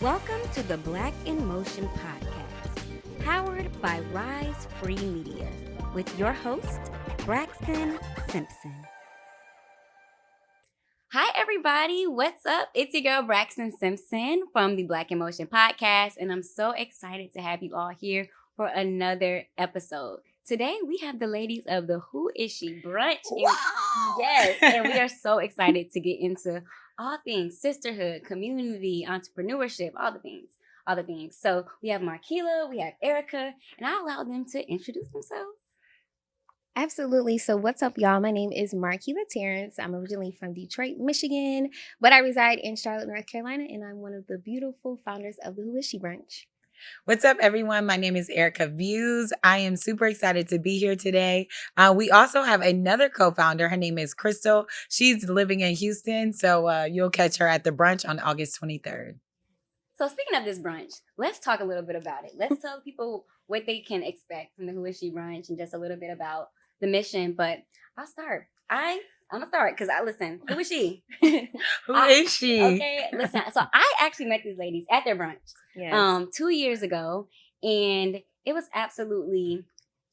Welcome to the Black in Motion podcast, powered by Rise Free Media, with your host, Braxton Simpson. Hi, everybody. What's up? It's your girl, Braxton Simpson from the Black in Motion podcast, and I'm so excited to have you all here for another episode. Today, we have the ladies of the Who Is She Brunch. Wow. Yes, and we are so excited to get into all things sisterhood, community, entrepreneurship, all the things. So we have Markela, we have Erica, and I allow them to introduce themselves. Absolutely. So what's up, y'all? My name is Markela Tarrance. I'm originally from Detroit, Michigan, but I reside in Charlotte, North Carolina, and I'm one of the beautiful founders of the Who Is She Brunch. What's up, everyone? My name is Erica Views. I am super excited to be here today. We also have another co-founder. Her name is Crystal. She's living in Houston, so you'll catch her at the brunch on August 23rd. So speaking of this brunch, let's talk a little bit about it. Let's tell people what they can expect from the Who Is She Brunch and just a little bit about the mission. But I'll start. I'm going to start because listen, who is she? Who is she? Okay, listen. So I actually met these ladies at their brunch. Yes. 2 years ago, and it was absolutely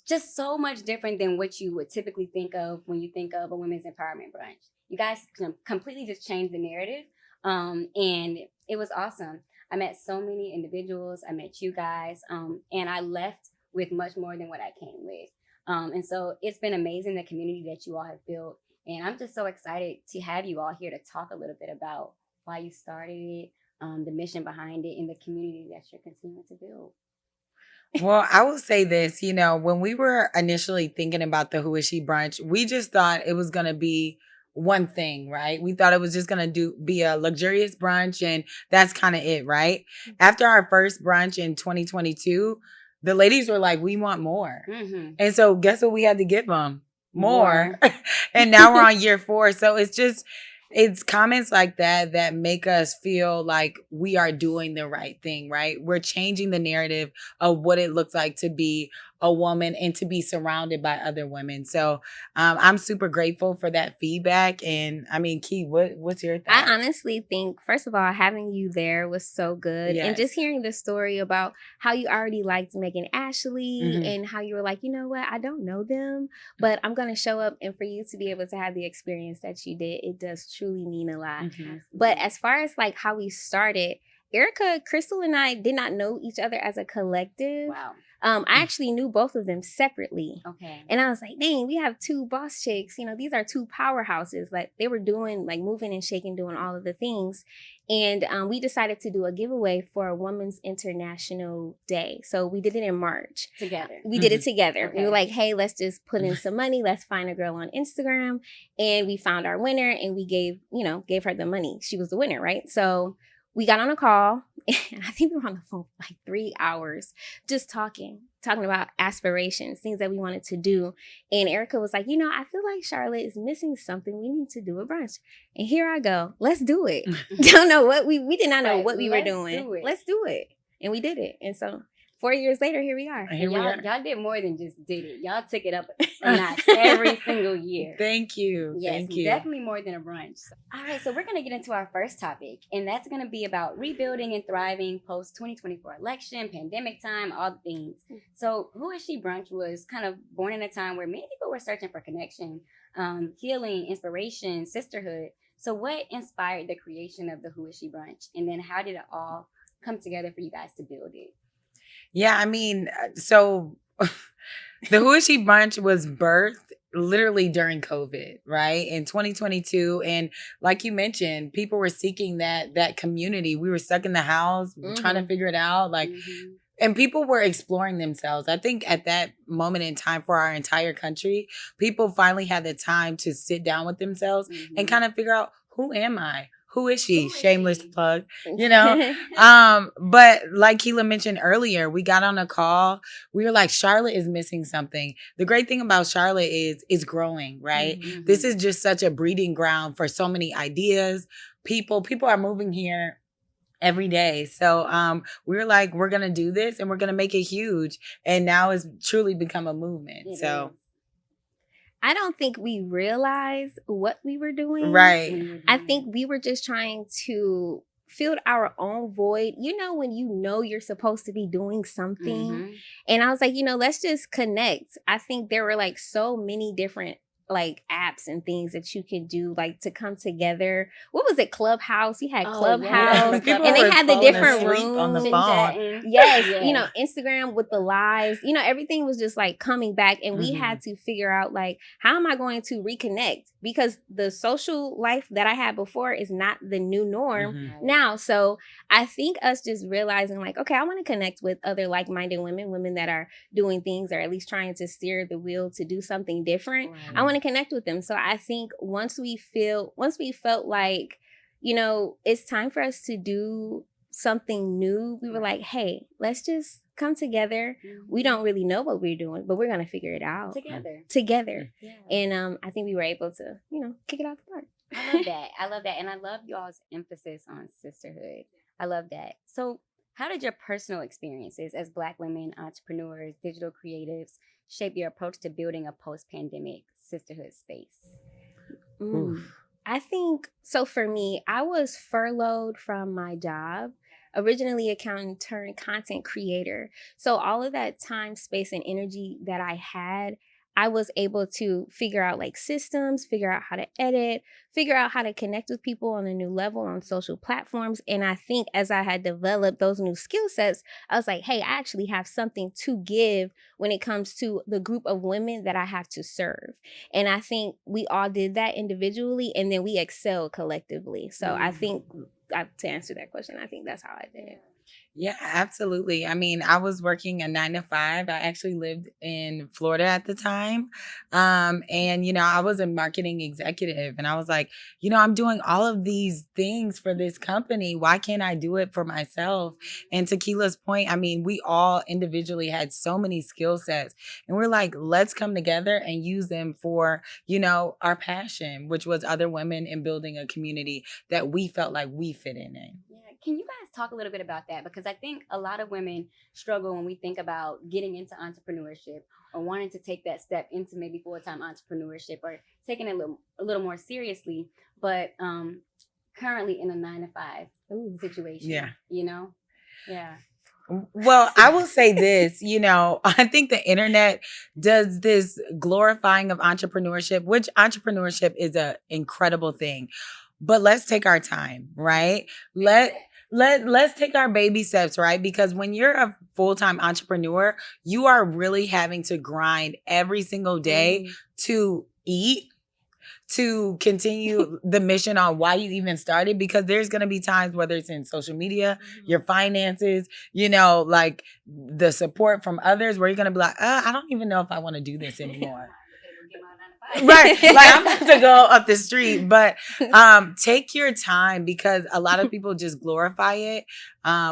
just so much different than what you would typically think of when you think of a women's empowerment brunch. You guys completely just changed the narrative, and it was awesome. I met so many individuals. I met you guys, and I left with much more than what I came with. And so it's been amazing, the community that you all have built, and I'm just so excited to have you all here to talk a little bit about why you started it, the mission behind it, and the community that you're continuing to build. Well, I will say this, when we were initially thinking about the Who Is She Brunch, we just thought it was going to be one thing, right? We thought it was just going to be a luxurious brunch, and that's kind of it, right? After our first brunch in 2022, the ladies were like, we want more. Mm-hmm. And so guess what we had to give them? More. And now we're on year 4. So it's comments like that make us feel like we are doing the right thing, right? We're changing the narrative of what it looks like to be a woman and to be surrounded by other women. So I'm super grateful for that feedback. And I mean, Key, what's your thoughts? I honestly think, first of all, having you there was so good. Yes. And just hearing the story about how you already liked Megan Ashley and how you were like, you know what, I don't know them, but I'm going to show up. And for you to be able to have the experience that you did, it does truly mean a lot. But as far as like how we started, Erica, Crystal, and I did not know each other as a collective. Wow. I actually knew both of them separately. Okay. And I was like, dang, we have 2 boss chicks. These are 2 powerhouses. Like they were doing, like moving and shaking, doing all of the things. And we decided to do a giveaway for a Women's International Day. So we did it in March. Together. We did it together. Okay. We were like, hey, let's just put in some money. Let's find a girl on Instagram. And we found our winner and we gave her the money. She was the winner, right? So we got on a call. And I think we were on the phone for like 3 hours just talking about aspirations, things that we wanted to do. And Erica was like, I feel like Charlotte is missing something. We need to do a brunch. And here I go. Let's do it. Don't know what we did not know Right, what we were doing. Let's do it. And we did it. And so 4 years later, here we are. Here we are. Y'all did more than just did it. Y'all took it up a notch every single year. Thank you. Yes, Thank you. definitely more than a brunch. All right, so we're going to get into our first topic, and that's going to be about rebuilding and thriving post-2024 election, pandemic time, all the things. So Who Is She Brunch was kind of born in a time where many people were searching for connection, healing, inspiration, sisterhood. So what inspired the creation of the Who Is She Brunch, and then how did it all come together for you guys to build it? Yeah, I mean, so the Who Is She Brunch was birthed literally during COVID, right? In 2022. And like you mentioned, people were seeking that community. We were stuck in the house, trying to figure it out. And people were exploring themselves. I think at that moment in time for our entire country, people finally had the time to sit down with themselves and kind of figure out, who am I? Who is she? Shameless plug, But like Keela mentioned earlier, we got on a call. We were like, Charlotte is missing something. The great thing about Charlotte is it's growing, right? This is just such a breeding ground for so many ideas. People are moving here every day. So we were like, we're going to do this and we're going to make it huge. And now it's truly become a movement. I don't think we realized what we were doing. Right. I think we were just trying to filled our own void. You know, when you know you're supposed to be doing something. Mhm. And I was like, let's just connect. I think there were like so many different like apps and things that you could do like to come together. What was it? Clubhouse. You had Oh, Clubhouse. yes. People And they were had the falling different asleep on the rooms. phone. Chit-chatting. Yes, Yes. Instagram with the lives, everything was just like coming back, and we had to figure out like, how am I going to reconnect? Because the social life that I had before is not the new norm Right. now. So I think us just realizing like, okay, I want to connect with other like-minded women that are doing things or at least trying to steer the wheel to do something different. Right. I want to connect with them. So I think once we felt like, it's time for us to do something new, we were like, hey, let's just come together. We don't really know what we're doing, but we're going to figure it out together. Yeah. And I think we were able to, kick it out the park. I love that. I love that. And I love y'all's emphasis on sisterhood. I love that. So how did your personal experiences as Black women, entrepreneurs, digital creatives shape your approach to building a post-pandemic sisterhood space? I think, so for me, I was furloughed from my job, originally accountant turned content creator. So all of that time, space, and energy that I had, I was able to figure out like systems, figure out how to edit, figure out how to connect with people on a new level on social platforms. And I think as I had developed those new skill sets, I was like, hey, I actually have something to give when it comes to the group of women that I have to serve. And I think we all did that individually, and then we excelled collectively. So I think, to answer that question, I think that's how I did it. Yeah, absolutely. I mean, I was working a 9-to-5. I actually lived in Florida at the time. And I was a marketing executive, and I was like, I'm doing all of these things for this company. Why can't I do it for myself? And to Keela's point, I mean, we all individually had so many skill sets, and we're like, let's come together and use them for, our passion, which was other women and building a community that we felt like we fit in. Yeah. Can you guys talk a little bit about that? Because I think a lot of women struggle when we think about getting into entrepreneurship or wanting to take that step into maybe full-time entrepreneurship or taking it a little more seriously, but currently in a 9-to-5 situation. Yeah. Yeah. Well, I will say this, I think the internet does this glorifying of entrepreneurship, which entrepreneurship is an incredible thing. But let's take our time, right? Let's take our baby steps, right? Because when you're a full-time entrepreneur, you are really having to grind every single day to eat, to continue the mission on why you even started, because there's going to be times, whether it's in social media, your finances, like the support from others, where you're going to be like, I don't even know if I want to do this anymore. Right. Like, I'm about to go up the street, but take your time, because a lot of people just glorify it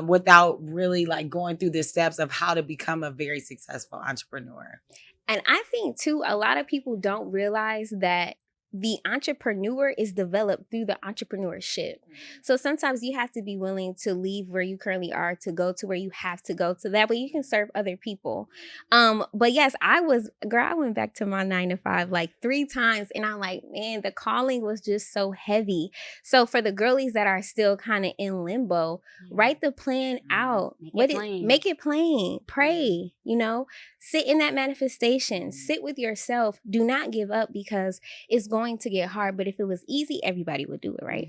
without really like going through the steps of how to become a very successful entrepreneur. And I think too, a lot of people don't realize that the entrepreneur is developed through the entrepreneurship. So sometimes you have to be willing to leave where you currently are to go to where you have to go, so that way you can serve other people. But yes, I went back to my 9-to-5 like 3 times, and I'm like, man, the calling was just so heavy. So for the girlies that are still kind of in limbo, write the plan out. Make it plain. Pray, sit in that manifestation, sit with yourself. Do not give up, because it's going to get hard. But if it was easy, everybody would do it, right?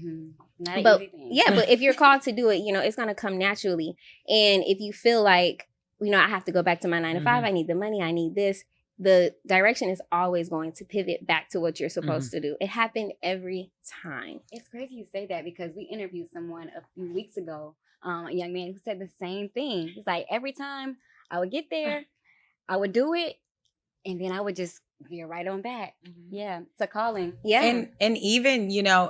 Not but an easy thing. Yeah, but if you're called to do it, it's going to come naturally. And if you feel like, I have to go back to my 9-to-5, I need the money, I need this, the direction is always going to pivot back to what you're supposed to do. It happened every time. It's crazy you say that, because we interviewed someone a few weeks ago, a young man who said the same thing. It's like every time I would get there, I would do it, and then I would just veer right on back. Yeah, it's a calling. Yeah. And even,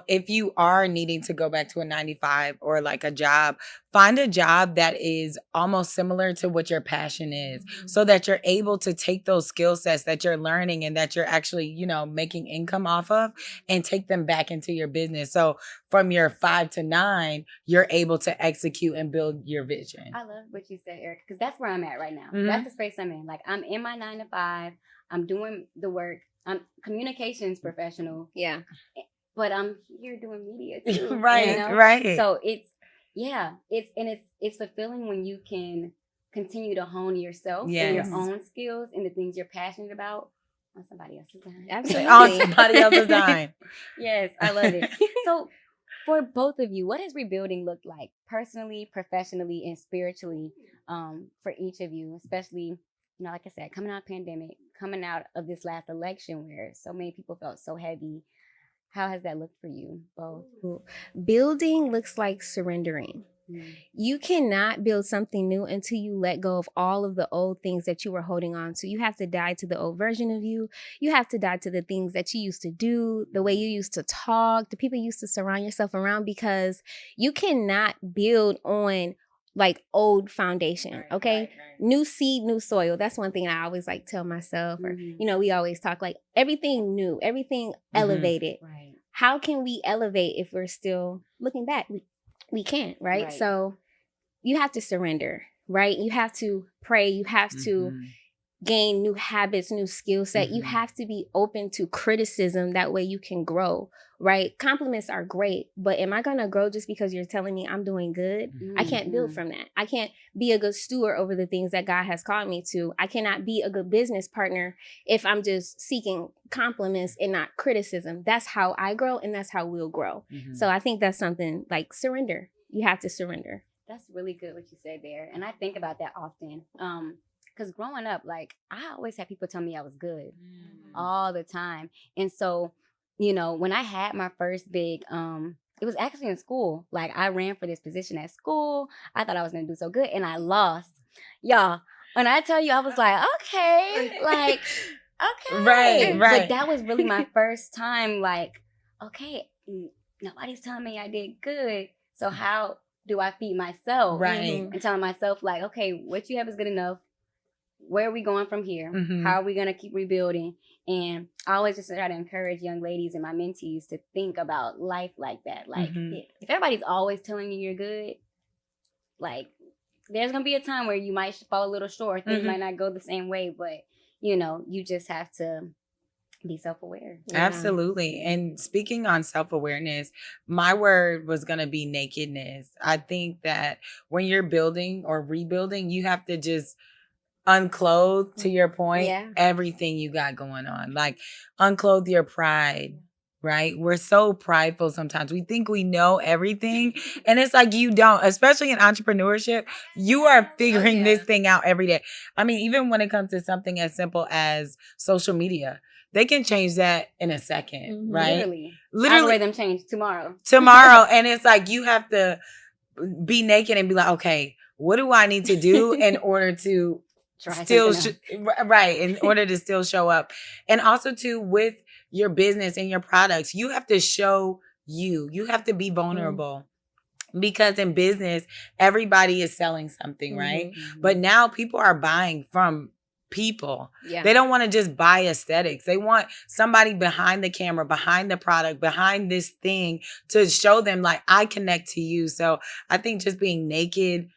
if you are needing to go back to a 9-to-5 or like a job, find a job that is almost similar to what your passion is, so that you're able to take those skill sets that you're learning and that you're actually, making income off of, and take them back into your business. So from your 5 to 9, you're able to execute and build your vision. I love what you said, Erica, because that's where I'm at right now. That's the space I'm in. Like, I'm in my 9-to-5. I'm doing the work. I'm communications professional. Yeah. But I'm here doing media too. Right. Right. Right. So it's, Yeah, it's fulfilling when you can continue to hone yourself and Yes. your own skills and the things you're passionate about on somebody else's time. Absolutely. On somebody else's time. Yes, I love it. So, for both of you, what does rebuilding look like personally, professionally, and spiritually for each of you? Especially, like I said, coming out of pandemic, coming out of this last election where so many people felt so heavy. How has that looked for you both? Building looks like surrendering. Mm. You cannot build something new until you let go of all of the old things that you were holding on to. You have to die to the old version of you. You have to die to the things that you used to do, the way you used to talk, the people you used to surround yourself around, because you cannot build on like old foundation. Okay. Right. New seed, new soil. That's one thing I always like tell myself, or, we always talk like everything new, everything elevated. Right. How can we elevate if we're still looking back? We can't, right? So you have to surrender, right? You have to pray. You have to gain new habits, new skill set. You have to be open to criticism. That way you can grow, right? Compliments are great, but am I going to grow just because you're telling me I'm doing good? I can't build from that. I can't be a good steward over the things that God has called me to. I cannot be a good business partner if I'm just seeking compliments and not criticism. That's how I grow, and that's how we'll grow. So I think that's something like surrender. You have to surrender. That's really good what you said there. And I think about that often. Because growing up, like, I always had people tell me I was good all the time. And so, when I had my first big, it was actually in school. Like, I ran for this position at school. I thought I was going to do so good, and I lost. Y'all, when I tell you, I was like, okay, like, okay. Right. But that was really my first time, like, okay, nobody's telling me I did good. So how do I feed myself? Right. And telling myself, like, okay, what you have is good enough. Where are we going from here? How are we going to keep rebuilding? And I always just try to encourage young ladies and my mentees to think about life like that. Like, if everybody's always telling you you're good, like, there's going to be a time where you might fall a little short. Things might not go the same way, but, you just have to be self-aware. Absolutely. And speaking on self-awareness, my word was going to be nakedness. I think that when you're building or rebuilding, you have to just unclothe, to your point, everything you got going on. Like, unclothe your pride, right? We're so prideful sometimes. We think we know everything. And it's like you don't, especially in entrepreneurship. You are figuring this thing out every day. I mean, even when it comes to something as simple as social media, they can change that in a second, right? Literally. Algorithm change tomorrow. And it's like you have to be naked and be like, okay, what do I need to do in order to in order to still show up? And also too, with your business and your products, you have to show you have to be vulnerable. Because in business, everybody is selling something, right? But now people are buying from people. They don't want to just buy aesthetics. They want somebody behind the camera, behind the product, behind this thing to show them, like, I connect to you. So I think just being naked,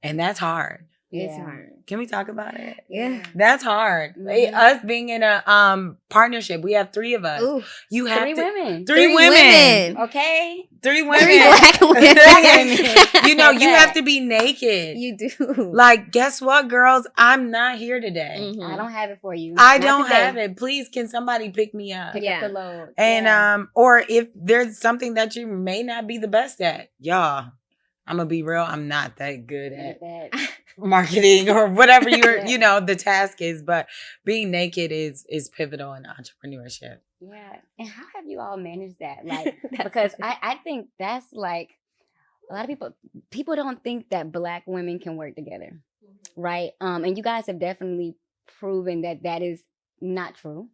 and that's hard. It's hard. Can we talk about it? Yeah. That's hard. Us being in a partnership, we have 3 of us. Ooh. You have 3 women. 3 women. Okay. 3 women. 3 black women. You have to be naked. You do. Like, guess what, girls? I'm not here today. I don't have it for you. I don't have it. Please, can somebody pick me up? Pick up the load. And or if there's something that you may not be the best at, y'all, I'm gonna be real. I'm not that good at marketing or whatever the task is. But being naked is pivotal in entrepreneurship. Yeah. And how have you all managed that? Like, because I think that's like a lot of people don't think that Black women can work together, right? And you guys have definitely proven that is not true.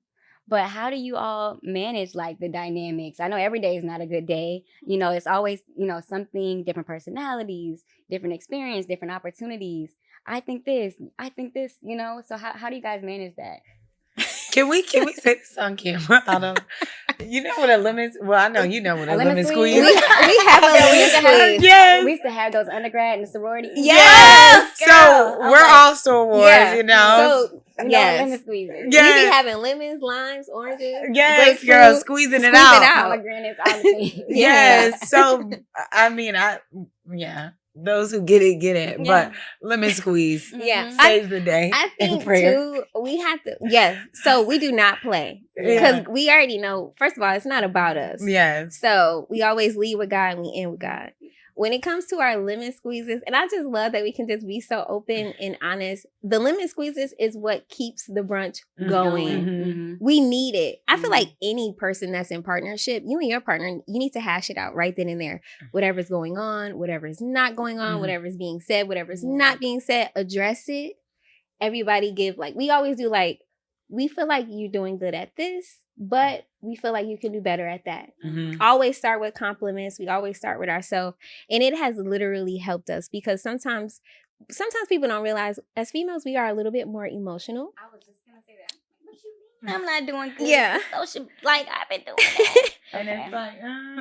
But how do you all manage like the dynamics? I know every day is not a good day. It's always, something, different personalities, different experience, different opportunities. I think this, so how do you guys manage that? Can we say this on camera? I don't. You know what a lemon? Well, I know you know what a lemon squeeze. We have a lemon squeeze. Yes. We used to have those undergrad and the sorority. Yes. So Girl, I'm we're like, all sorors, Yeah. you know. So you know, yes. lemon squeezes. Yeah. We be having lemons, limes, oranges. Yes, grapefruit, girl, squeezing it out. Pomegranates, all the things. Yes. So I mean, those who get it. Yeah. But lemon squeeze Yeah. saves the day. I in think prayer. too, we have to, yes. So we do not play because we already know, first of all, it's not about us. Yes. So we always lead with God and we end with God. When it comes to our lemon squeezes, and I just love that we can just be so open and honest. The lemon squeezes is what keeps the brunch going. Mhm. We need it. I feel like any person that's in partnership, you and your partner, you need to hash it out right then and there. Whatever's going on, whatever's not going on, whatever's being said, whatever's not being said, address it. Everybody give, like, we always do, like, we feel like you're doing good at this, but we feel like you can do better at that. Always start with compliments. We always start with ourselves. And it has literally helped us because sometimes people don't realize as females, we are a little bit more emotional. I was just going to say that. What you mean? I'm not doing good. Yeah. Social, like, I've been doing that. And it's like,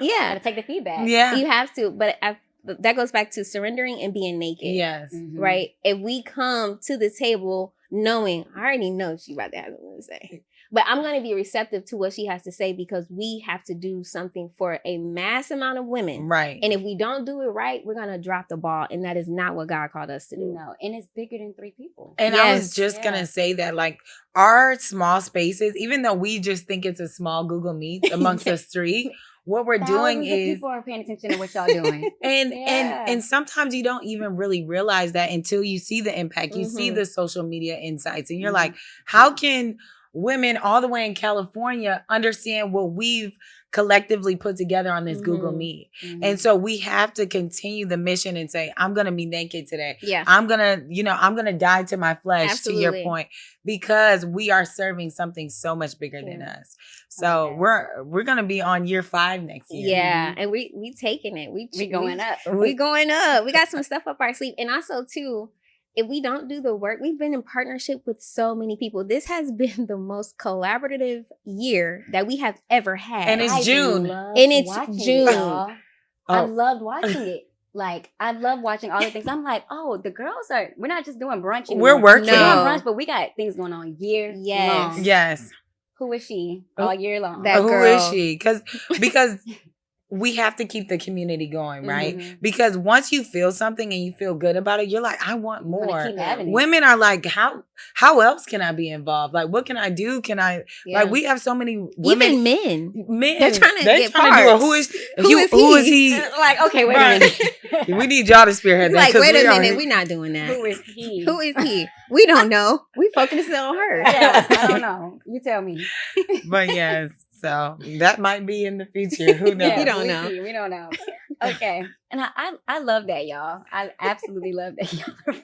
Yeah. Gotta take the feedback. yeah. You have to. But that goes back to surrendering and being naked. Yes. Right? If we come to the table knowing, I already know she about to have something to say. But I'm going to be receptive to what she has to say because we have to do something for a mass amount of women. Right. And if we don't do it right, we're going to drop the ball. And that is not what God called us to do. No, and it's bigger than 3 people. And I was just going to say that, like, our small spaces, even though we just think it's a small Google Meet amongst us 3, what we're doing is people are paying attention to what y'all doing. and sometimes you don't even really realize that until you see the impact. You see the social media insights and you're like, how can women all the way in California understand what we've collectively put together on this Google Meet? And so we have to continue the mission and say, I'm going to be naked today. Yeah. I'm going to die to my flesh, Absolutely. to your point, because we are serving something so much bigger than us. So we're going to be on year 5 next year. Yeah. And we taking it. We going up. We going up. We got some stuff up our sleeve. And also too, if we don't do the work, we've been in partnership with so many people. This has been the most collaborative year that we have ever had. And it's June. And it's June. I loved watching it. Like, I love watching all the things. I'm like, oh, the girls we're not just doing brunch anymore. We're working. We're doing brunch, but we got things going on year long. Yes. Who is she all year long? That Who girl. is she? Because we have to keep the community going, right? Because once you feel something and you feel good about it, you're like, I want more. Keep having it. Women are like, how else can I be involved? Like, what can I do? Like, we have so many women. Even men. Men. They're trying to get do parts. a who is he? Like, okay, wait a minute. We need y'all to spearhead that. Like, 'cause wait we a are- minute, we're not doing that. Who is he? Who is he? We don't know. We focusing on her. Yeah, I don't know. You tell me. But yes, so that might be in the future. Who knows? You don't know. We don't know. Okay. And I love that, y'all. I absolutely love that, y'all.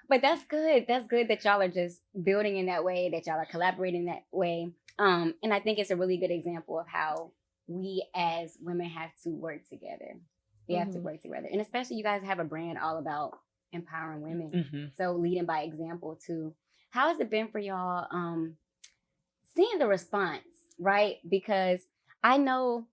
But that's good. That's good that y'all are just building in that way, that y'all are collaborating that way. And I think it's a really good example of how we as women have to work together. We have to work together. And especially you guys have a brand all about empowering women. So leading by example too. How has it been for y'all seeing the response, right? Because I know,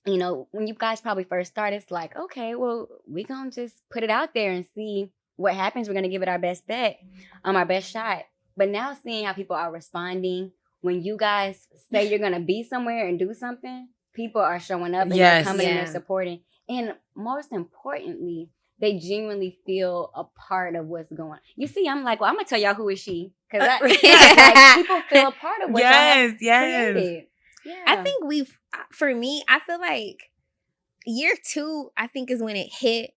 you know, when you guys probably first started, it's like, okay, well, we're going to just put it out there and see what happens. We're going to give it our best bet, our best shot. But now seeing how people are responding, when you guys say you're going to be somewhere and do something, people are showing up and they're coming and they're supporting. And most importantly, they genuinely feel a part of what's going on. You see, I'm like, well, I'm going to tell y'all who is she. Because like, people feel a part of what y'all have created. Yeah. I think for me, I feel like year 2, I think is when it hit,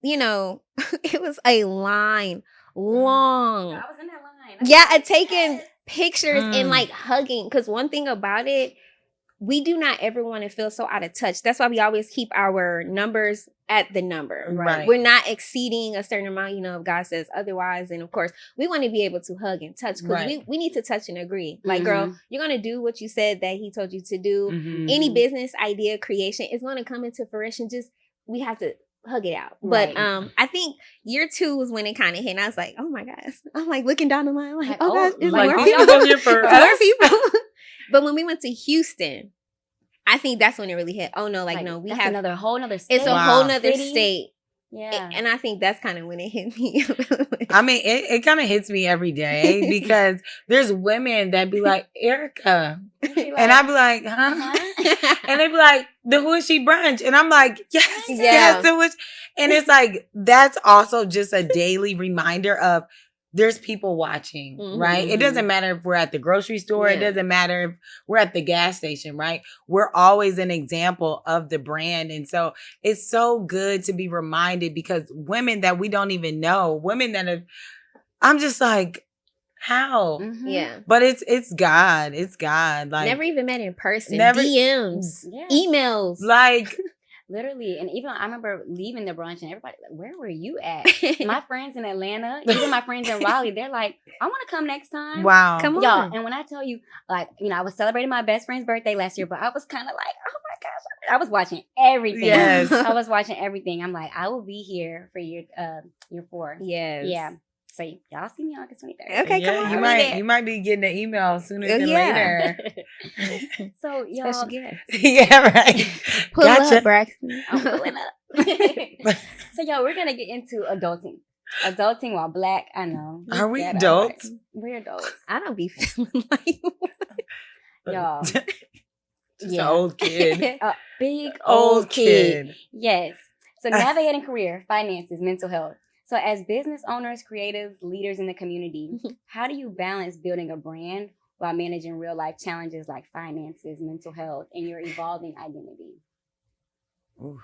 you know, it was a line long. I was in that line. Yeah, taking pictures and like hugging. Because one thing about it, we do not ever want to feel so out of touch. That's why we always keep our numbers at the number. Right. We're not exceeding a certain amount, you know, if God says otherwise. And of course, we want to be able to hug and touch because we need to touch and agree. Like, girl, you're going to do what you said that he told you to do. Any business idea creation is going to come into fruition. Just, we have to hug it out. Right. But I think year 2 was when it kind of hit, and I was like, oh my gosh. I'm like looking down the line, like, Like, oh oh, gosh, there's like, more these people. people here for There's more us? people. But when we went to Houston, I think that's when it really hit. Oh no, like no, we that's have another whole nother state. it's a Wow. whole nother City. state. Yeah. And I think that's kind of when it hit me. I mean, it kind of hits me every day because there's women that be like, Erica. And I'd be like, huh? uh-huh. And they'd be like, the Who Is She Brunch? And I'm like, yes, Yeah. yes, the Who Is. And it's like, that's also just a daily reminder of there's people watching, right? It doesn't matter if we're at the grocery store. It doesn't matter if we're at the gas station, right? We're always an example of the brand. And so it's so good to be reminded because women that we don't even know, women that have, I'm just like, how? Mhm. Yeah. But it's God. It's God. Like Never even met in person. Never- DMs, Yeah. emails. like Literally. And even I remember leaving the brunch and everybody like, where were you at? My friends in Atlanta, even my friends in Raleigh, they're like, I want to come next time. wow. Come on. Y'all, and when I tell you, like, you know, I was celebrating my best friend's birthday last year, but I was kind of like, oh my gosh, I was watching everything. Yes. I was watching everything. I'm like, I will be here for year 4. Yes. Yeah. So y'all see me August 23rd. Okay, come on. You I'll be there. might be getting an email sooner than Yeah. later. So y'all, Special guest. Yeah, right. Pull Gotcha. up, Braxton. I'm pulling up. So y'all, we're gonna get into adulting. Adulting while Black. I know. Are we Ghetto. adults? We're adults, I don't be feeling like y'all. Just Yeah. an old kid. A big Old kid. Yes. So navigating career, finances, mental health. So as business owners, creatives, leaders in the community, how do you balance building a brand while managing real life challenges like finances, mental health, and your evolving identity? Ooh.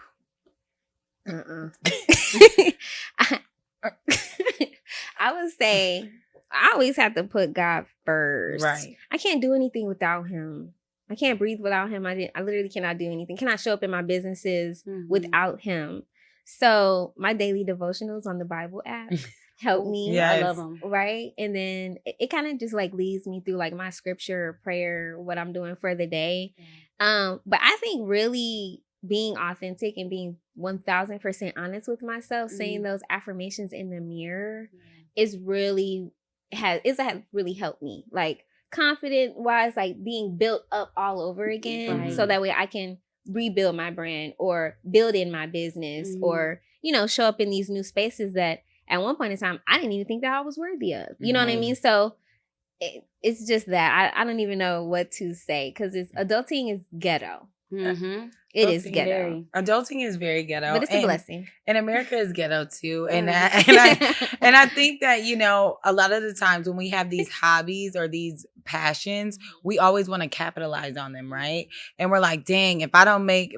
I would say I always have to put God first. Right. I can't do anything without him. I can't breathe without him. I literally cannot do anything. Cannot show up in my businesses without him. So my daily devotionals on the Bible app help me. Yeah. I Yes. love them. Right. And then it kind of just like leads me through like my scripture, prayer, what I'm doing for the day. But I think really being authentic and being 1000% honest with myself, saying those affirmations in the mirror is really has really helped me. Like confident wise, like being built up all over again. Right. So that way I can rebuild my brand or build in my business or, you know, show up in these new spaces that at one point in time, I didn't even think that I was worthy of. You know what I mean? So it's just that I don't even know what to say because adulting is ghetto. Mm-hmm. It is Adulting ghetto. Adulting is very ghetto. But it's a blessing. And America is ghetto too. And Mhm. I think that, you know, a lot of the times when we have these hobbies or these passions, we always want to capitalize on them, right? And we're like, dang, if I don't make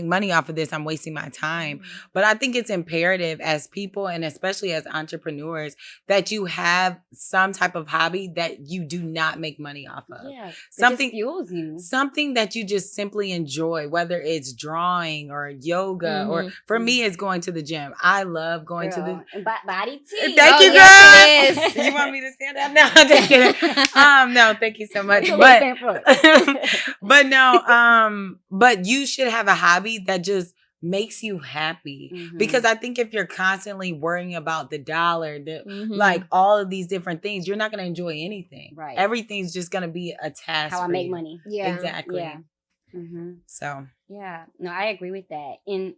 money off of this, I'm wasting my time. But I think it's imperative as people and especially as entrepreneurs that you have some type of hobby that you do not make money off of. Yeah. Something It just fuels you. Something that you just simply enjoy, whether it's drawing or yoga or for me, it's going to the gym. I love going to the And body tea. Thank you, girl. yes, it is. You want me to stand up? No, I'm just kidding. No, thank you so much. Put a But little front. but no, but you should have a hobby that just makes you happy. Because I think if you're constantly worrying about the dollar, like all of these different things, you're not going to enjoy anything. Right. Everything's just going to be a task. How I for make you. money. Yeah. Exactly. Yeah. Mm-hmm. So Yeah. No, I agree with that. And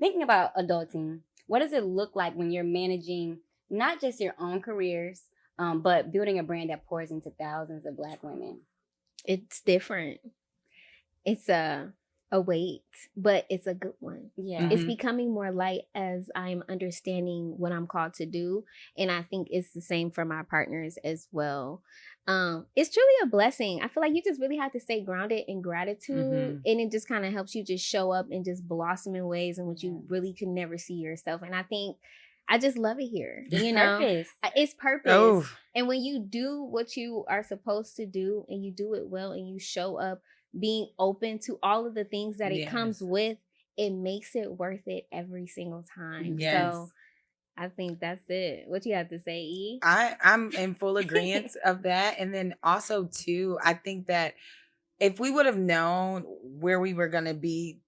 thinking about adulting, what does it look like when you're managing not just your own careers, but building a brand that pours into thousands of Black women? It's different. It's a weight, but it's a good one. Yeah. It's becoming more light as I'm understanding what I'm called to do. And I think it's the same for my partners as well. It's truly a blessing. I feel like you just really have to stay grounded in gratitude. And it just kind of helps you just show up and just blossom in ways in which you really could never see yourself. And I think I just love it here. You know, Purpose. It's purpose. Oh. And when you do what you are supposed to do and you do it well and you show up being open to all of the things that it comes with, it makes it worth it every single time. Yes. So I think that's it. What you have to say, E? I'm in full agreement of that. And then also too, I think that if we would have known where we were going to be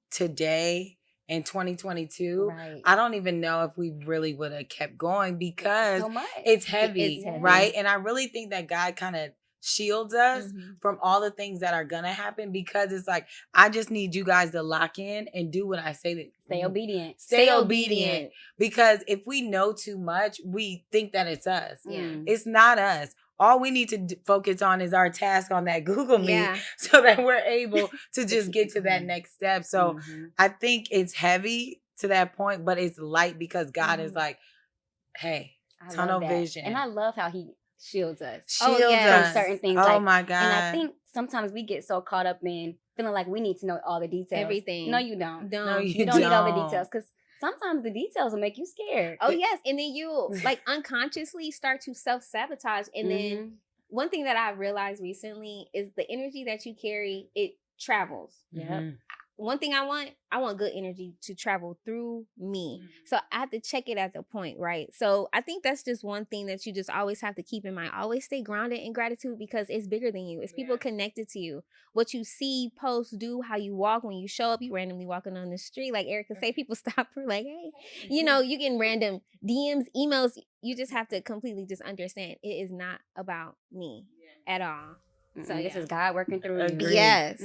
today in 2022, Right. I don't even know if we really would have kept going because So much. it's heavy, It's heavy. right? And I really think that God kind of shields us Mhm. from all the things that are gonna happen because it's like I just need you guys to lock in and do what I say to Stay obedient. Stay obedient. Because if we know too much, we think that it's us. Mm. It's not us. All we need to focus on is our task on that Google Meet Yeah. so that we're able to just get to that next step. So Mhm. I think it's heavy to that point, but it's light because God is Mhm. like, hey, I tunnel love that. vision. And I love how he shields us Shields yes. us. from certain things. Oh like, my God. And I think sometimes we get so caught up in feeling like we need to know all the details. Everything. No, you don't. Don't. No, You don't need all the details because sometimes the details will make you scared. Oh yes, and then you like unconsciously start to self-sabotage. And then Mhm. one thing that I realized recently is the energy that you carry, it travels. Mhm. One thing I want good energy to travel through me. So I have to check it at the point, right? So I think that's just one thing that you just always have to keep in mind. Always stay grounded in gratitude because it's bigger than you. It's people connected to you. What you see, post, do, how you walk, when you show up, you randomly walking on the street. Like Erica say, people stop for like, hey, you know, you getting random DMs, emails. You just have to completely just understand it is not about me at all. So This yeah. is God working through you. Agreed. Yes.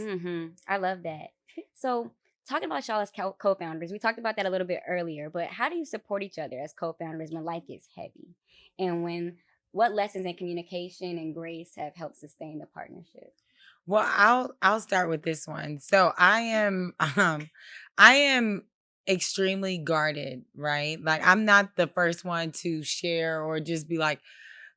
I love that. So, talking about y'all as co-founders, we talked about that a little bit earlier, but how do you support each other as co-founders when life gets heavy? And what lessons in communication and grace have helped sustain the partnership? Well, I'll start with this one. So I am extremely guarded, right? Like I'm not the first one to share or just be like,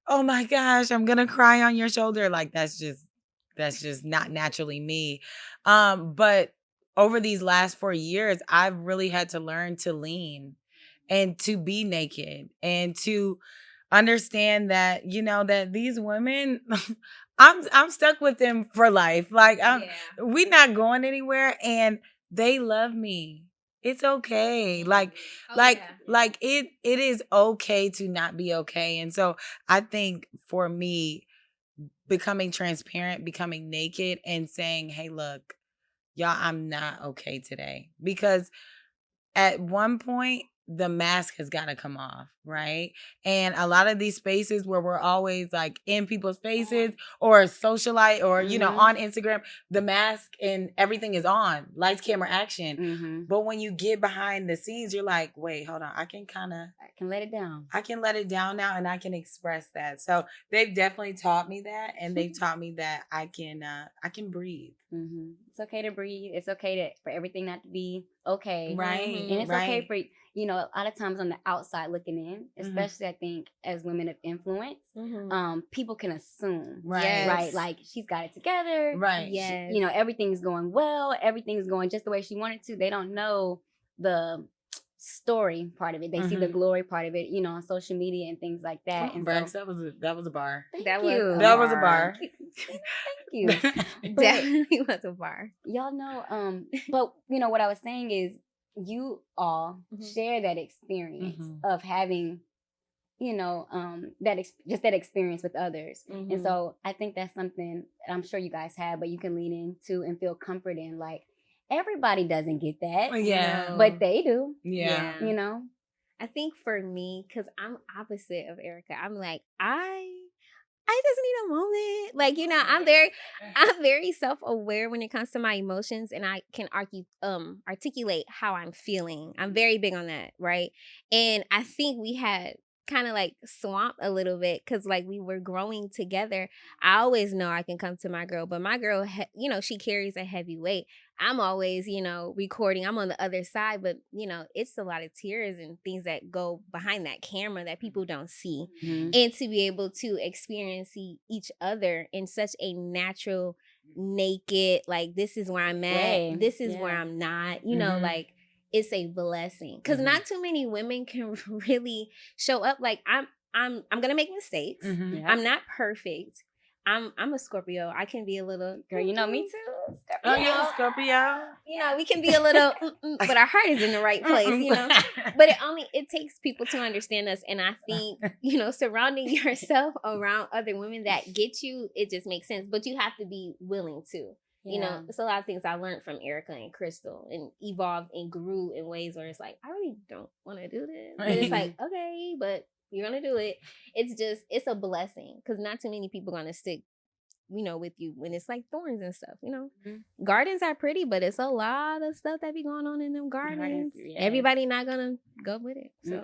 "Oh my gosh, I'm going to cry on your shoulder." Like that's just not naturally me. But over these last 4 years, I've really had to learn to lean and to be naked and to understand that that these women I'm stuck with them for life. Like we not going anywhere and they love me. It's okay. Like it is okay to not be okay. And so I think for me becoming transparent, becoming naked and saying, "Hey, look, y'all, I'm not okay today." Because at one point the mask has got to come off, right? And a lot of these spaces where we're always like in people's faces or socialite or on Instagram, the mask and everything is on, lights, camera, action. But when you get behind the scenes, you're like, wait, hold on, I can let it down. I can let it down now and I can express that. So they've definitely taught me that, and they've taught me that I can breathe. It's okay to breathe. It's okay for everything not to be okay. Right. And it's right. okay for, a lot of times on the outside looking in, especially I think as women of influence, people can assume, Right. right? Like she's got it together. Right. Yes. Everything's going well. Everything's going just the way she wanted to. They don't know the story part of it. They see the glory part of it, on social media and things like that. And Brax, so, that was a bar. Thank you. That was a bar. Thank you. Definitely was a bar. Y'all know, but what I was saying is you all share that experience of having, that experience with others. And so I think that's something that I'm sure you guys have, but you can lean into and feel comfort in. Like everybody doesn't get that. Yeah. But they do. Yeah. I think for me, because I'm opposite of Erica, I'm like, I just need a moment. Like, I'm very self-aware when it comes to my emotions, and I can articulate how I'm feeling. I'm very big on that, right? And I think we had kind of like swamped a little bit because like we were growing together. I always know I can come to my girl, but my girl, she carries a heavy weight. I'm always, recording. I'm on the other side, but, it's a lot of tears and things that go behind that camera that people don't see. And to be able to experience each other in such a natural, naked, like, this is where I'm at, this is where I'm not, like, it's a blessing. Because not too many women can really show up. Like, I'm going to make mistakes. I'm not perfect. I'm a Scorpio. I can be a little girl. Me too. Scorpio. Oh, you're a Scorpio. We can be a little, but our heart is in the right place. But it takes people to understand us, and I think surrounding yourself around other women that get you, it just makes sense. But you have to be willing to. You know, it's a lot of things I learned from Erica and Crystal and evolved and grew in ways where it's like, I really don't want to do this. But it's like, okay, but you're going to do it. It's a blessing because not too many people going to stick, you know, with you when it's like thorns and stuff, you know. Mm-hmm. Gardens are pretty, but it's a lot of stuff that be going on in them gardens. Yes. Everybody not going to go with it. So.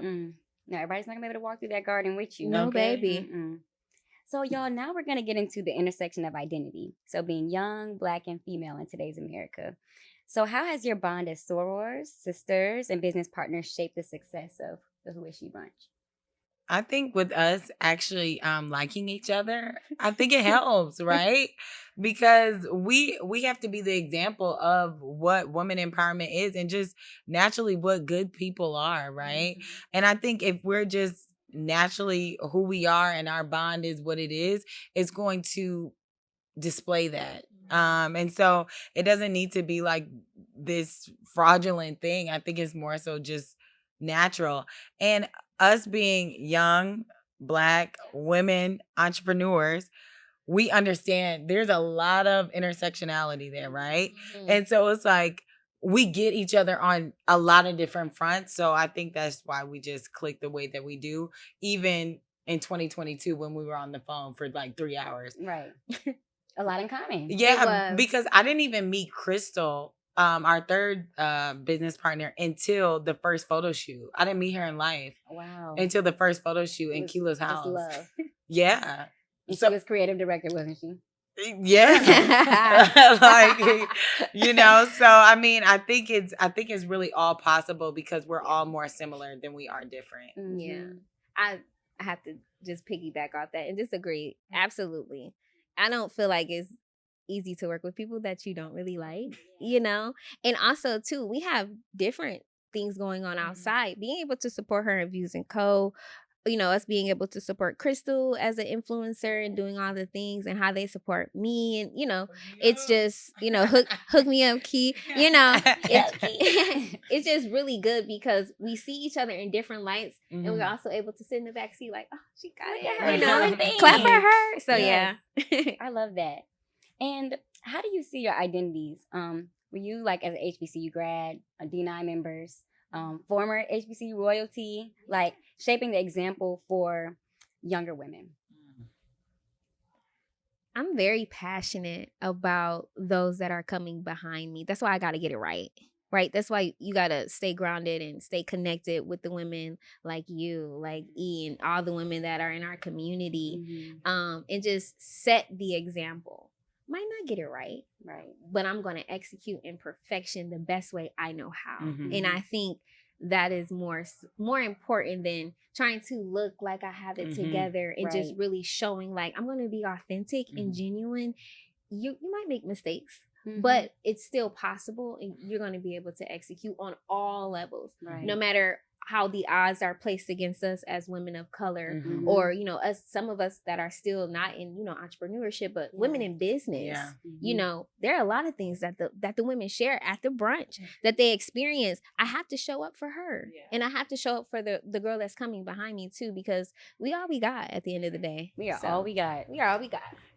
No, everybody's not going to be able to walk through that garden with you. No, okay? Baby. So, y'all, now we're going to get into the intersection of identity. So, being young, Black, and female in today's America. So, how has your bond as sorors, sisters, and business partners shaped the success of the Who Is She Brunch? I think with us actually liking each other, I think it helps, right? Because we have to be the example of what woman empowerment is and just naturally what good people are, right? Mm-hmm. And I think if we're just naturally who we are and our bond is what it is, it's going to display that. And so it doesn't need to be like this fraudulent thing. I think it's more so just natural. And us being young, Black women, entrepreneurs, we understand there's a lot of intersectionality there, right? Mm-hmm. And so it's like we get each other on a lot of different fronts. So I think that's why we just click the way that we do, even in 2022 when we were on the phone for like 3 hours. Right. A lot in common. Yeah, because I didn't even meet Crystal, our third business partner, until the first photo shoot. I didn't meat her in life. Wow. Until the first photo shoot in Keela's house. Love. Yeah. And so, she was creative director, wasn't she? Yeah. Like, you know, so I mean, I think it's really all possible because we're all more similar than we are different. Mm-hmm. Yeah. I have to just piggyback off that and disagree. Absolutely. I don't feel like it's easy to work with people that you don't really like, you know? And also, too, we have different things going on outside. Being able to support her in Views and Co., you know, us being able to support Crystal as an influencer and doing all the things and how they support me. And, you know, it's just, you know, hook me up, Key. You know, it's just really good because we see each other in different lights and we're also able to sit in the back seat like, oh, she got it. You know, clap for her. So, yes. Yeah. I love that. And how do you see your identities? Were you like as an HBCU grad, a D9 members, former HBCU royalty, like shaping the example for younger women? I'm very passionate about those that are coming behind me. That's why I got to get it right. Right. That's why you got to stay grounded and stay connected with the women like you, like E, and all the women that are in our community, and just set the example. Might not get it right, but I'm going to execute in perfection the best way I know how. And I think that is more important than trying to look like I have it together and just really showing like I'm going to be authentic and genuine. You might make mistakes, but it's still possible and you're going to be able to execute on all levels, no matter how the odds are placed against us as women of color or, you know, some of us that are still not in, you know, entrepreneurship, but women in business, you know, there are a lot of things that the women share at the brunch that they experience. I have to show up for her and I have to show up for the girl that's coming behind me too, because we all we got at the end of the day. We are all we got.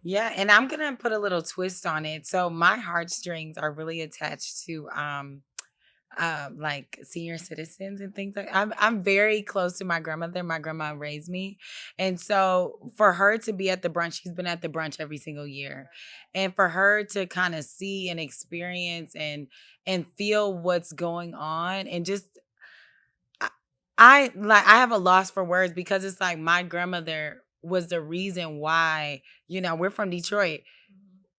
Yeah. And I'm going to put a little twist on it. So my heartstrings are really attached to, like senior citizens and things like I'm very close to my grandmother. My grandma raised me. And so for her to be at the brunch, she's been at the brunch every single year. And for her to kind of see and experience and feel what's going on and just I have a loss for words because it's like my grandmother was the reason why, you know, we're from Detroit.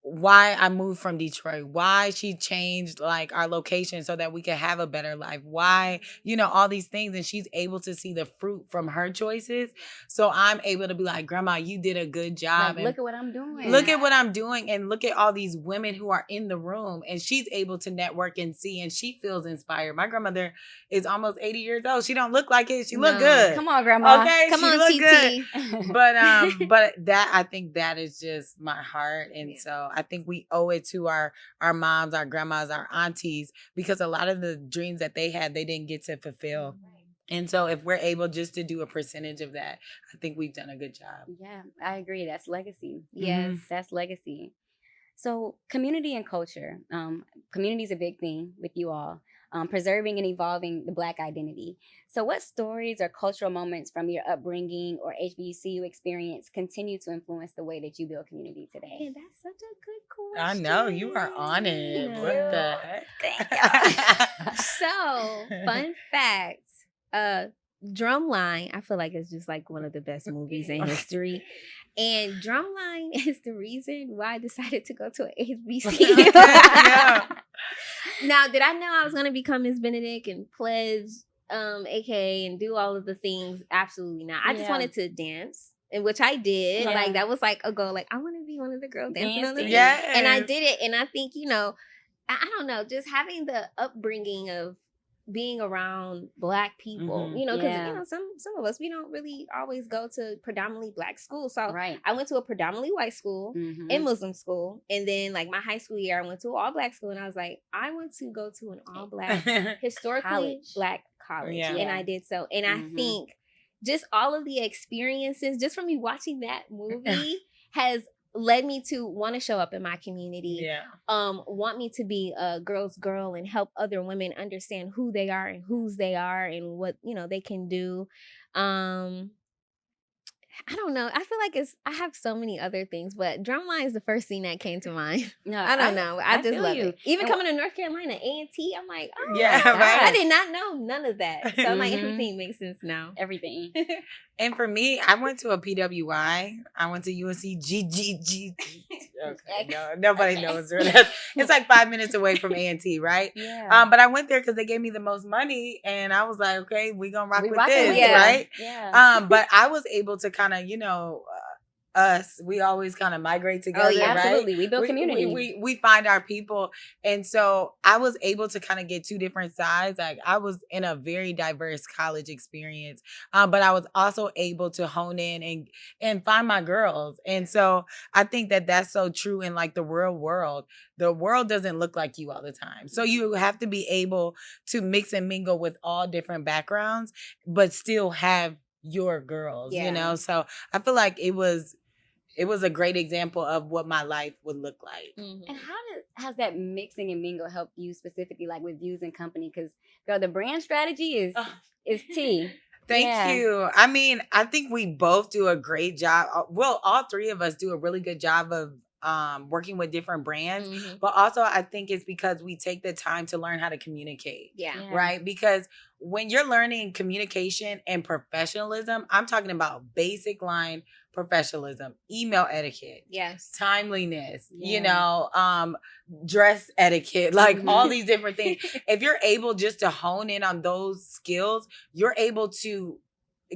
Why I moved from Detroit, why she changed like our location so that we could have a better life, why, you know, all these things. And she's able to see the fruit from her choices. So I'm able to be like, Grandma, you did a good job. Like, look at what I'm doing. Look at what I'm doing. And look at all these women who are in the room. And she's able to network and see, and she feels inspired. My grandmother is almost 80 years old. She don't look like it. She look good. Come on, Grandma. Okay, come she on, look TT. Good. But that, I think that is just my heart. And so I think we owe it to our moms, our grandmas, our aunties, because a lot of the dreams that they had, they didn't get to fulfill. And so if we're able just to do a percentage of that, I think we've done a good job. Yeah, I agree. That's legacy. Yes, that's legacy. So community and culture. Community is a big thing with you all. Preserving and evolving the Black identity. So, what stories or cultural moments from your upbringing or HBCU experience continue to influence the way that you build community today? Man, that's such a good I question. know you are on it. Thank What you. the heck? Thank So, fun fact, Drumline, I feel like it's just like one of the best movies in history. And Drumline is the reason why I decided to go to an HBCU. Yeah. Now, did I know I was going to become Miss Benedict and pledge AK and do all of the things? Absolutely not. I just Yeah. wanted to dance, and which I did. Yeah. Like, that was like a goal. Like, I want to be one of the girls dancing on the Dancing. stage. Yes. And I did it. And I think, I don't know, just having the upbringing of being around Black people, Mhm. because Yeah. some of us, we don't really always go to predominantly Black schools. So Right. I went to a predominantly white school Mhm. and Muslim school, and then like my high school year, I went to an all Black school, and I was like, I want to go to an all Black, historically College. Black college, Yeah. and Yeah. I did so. And I Mhm. think just all of the experiences, just from me watching that movie, has led me to want to show up in my community. Yeah. Want me to be a girl's girl and help other women understand who they are and whose they are and what they can do. I don't know. I feel like I have so many other things, but Drumline is the first thing that came to mind. No, I don't know. I just feel love you. it. Even And coming to North Carolina, A&T, I'm like, oh Yeah, my God. right. I did not know none of that. So I'm like, Mhm. everything makes sense now. Everything. And for me, I went to a PWI. I went to UNC. Okay, no, nobody knows where that. It's like 5 minutes away from A&T, right? Yeah. But I went there because they gave me the most money, and I was like, okay, we gonna rock We with rocking this, with it. right? Yeah. But I was able to kind of, we always kind of migrate together, yeah. right? Absolutely. We build We- community. We find our people, and so I was able to kind of get two different sides. Like I was in a very diverse college experience, but I was also able to hone in and find my girls. And so I think that that's so true in like the real world. The world doesn't look like you all the time, so you have to be able to mix and mingle with all different backgrounds, but still have your girls. Yeah. So I feel like it was a great example of what my life would look like. Mhm. And has that mixing and mingle helped you specifically, like with Views and Company? Because girl, the brand strategy is T. Thank Yeah. you. I mean, I think we both do a great job. Well, all three of us do a really good job of working with different brands. Mhm. But also, I think it's because we take the time to learn how to communicate. Yeah. Right? Because when you're learning communication and professionalism, I'm talking about basic line professionalism, email etiquette, Yes. timeliness, Yeah. dress etiquette, like Mhm. all these different things. If you're able just to hone in on those skills, you're able to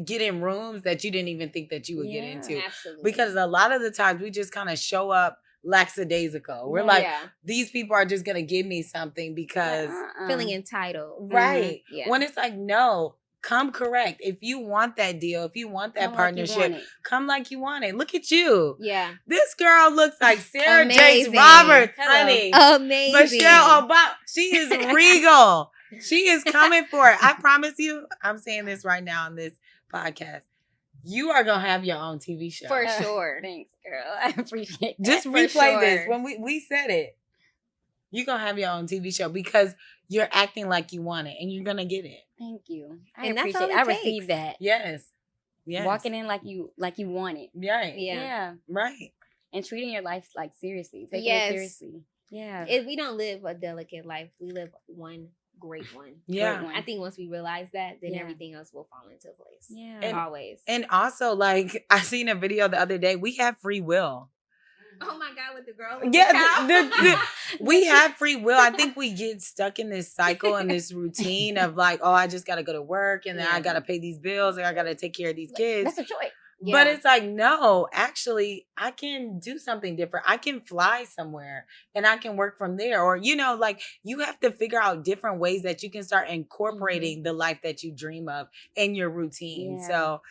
get in rooms that you didn't even think that you would get Yeah. into. Absolutely. Because a lot of the times we just kind of show up lackadaisical. We're like, yeah. these people are just gonna give me something because Feeling entitled. right. Yeah. When it's like, no, come correct. If you want that deal, if you want that Come like you partnership, want it. come like you want it. Look at you. Yeah. This girl looks like Sarah Jakes Amazing. Roberts, Hello. honey. Amazing. Michelle Obama. She is regal. She is coming for it. I promise you, I'm saying this right now on this podcast. You are gonna have your own TV show. For sure. Thanks, girl. I appreciate that. Just for replay this sure. when we said it. You're gonna have your own TV show because you're acting like you want it and you're gonna get it. Thank you. I And that's appreciate all it. it I received takes. that. Yes. Yes. Walking in like you want it. Right. Yeah. Right. And treating your life like seriously. Taking Yes. it seriously. Yeah. We don't live a delicate life. We live one great one. Yeah. Great one. I think once we realize that, then Yeah. everything else will fall into place. Yeah. And- Always. And also, like, I seen a video the other day. We have free will. oh my God, with the girl. With Yeah, the cow. we have free will. I think we get stuck in this cycle and this routine of like, oh, I just got to go to work and then I Yeah. got to pay these bills and I got to take care of these kids. That's a choice. But Yeah. it's like, no, actually, I can do something different. I can fly somewhere and I can work from there. Or, like you have to figure out different ways that you can start incorporating the life that you dream of in your routine. Yeah. So,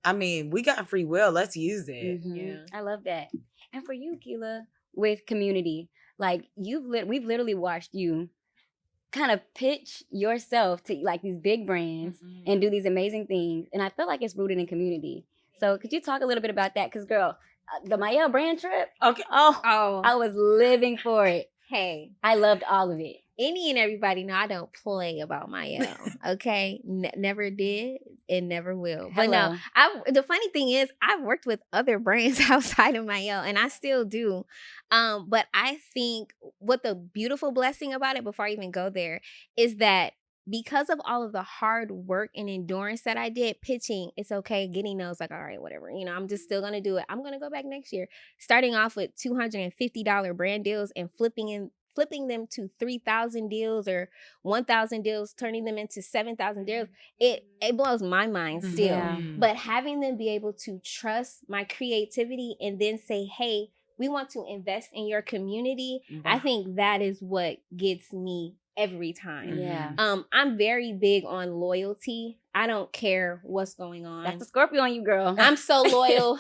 I mean, we got free will. Let's use it. Mhm. Yeah. I love that. And for you, Keela, with community, like we've literally watched you kind of pitch yourself to like these big brands and do these amazing things. And I feel like it's rooted in community. So could you talk a little bit about that? Because girl, The Mayel brand trip. Okay. Oh, I was living for it. hey. I loved all of it. Any and everybody know I don't play about my okay? Never did and never will. But no, the funny thing is I've worked with other brands outside of my and I still do. But I think what the beautiful blessing about it, before I even go there, is that because of all of the hard work and endurance that I did pitching, it's okay. Getting those, like, all right, whatever. I'm just still going to do it. I'm going to go back next year. Starting off with $250 brand deals and flipping them to 3,000 deals or 1,000 deals, turning them into 7,000 deals. It blows my mind still. Yeah. But having them be able to trust my creativity and then say, hey, we want to invest in your community. I think that is what gets me every time. Yeah. I'm very big on loyalty. I don't care what's going on. That's the Scorpio on you, girl. I'm so loyal,